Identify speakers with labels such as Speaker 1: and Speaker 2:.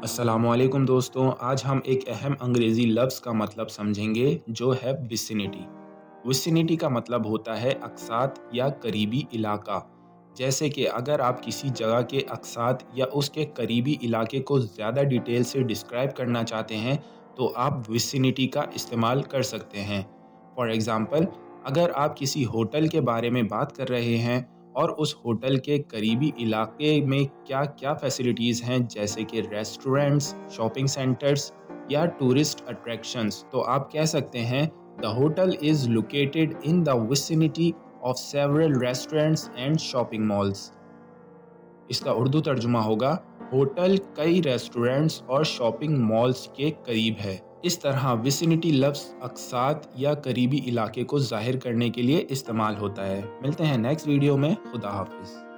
Speaker 1: अस्सलाम वालेकुम दोस्तों, आज हम एक अहम अंग्रेज़ी लफ्ज़ का मतलब समझेंगे जो है विसिनिटी। विसिनिटी का मतलब होता है अक्सात या करीबी इलाका। जैसे कि अगर आप किसी जगह के अक्सात या उसके करीबी इलाके को ज़्यादा डिटेल से डिस्क्राइब करना चाहते हैं तो आप विसिनिटी का इस्तेमाल कर सकते हैं। फॉर एग्ज़ाम्पल, अगर आप किसी होटल के बारे में बात कर रहे हैं और उस होटल के करीबी इलाके में क्या-क्या फैसिलिटीज़ हैं जैसे कि रेस्टोरेंट्स, शॉपिंग सेंटर्स या टूरिस्ट अट्रैक्शंस, तो आप कह सकते हैं the hotel is located in the vicinity of several restaurants and shopping malls. इसका उर्दू तर्जुमा होगा होटल कई रेस्टोरेंट्स और शॉपिंग मॉल्स के करीब है। इस तरह विसिनिटी लफ्ज़ अक्सात या करीबी इलाके को ज़ाहिर करने के लिए इस्तेमाल होता है। मिलते हैं नेक्स्ट वीडियो में। खुदा हाफिज़।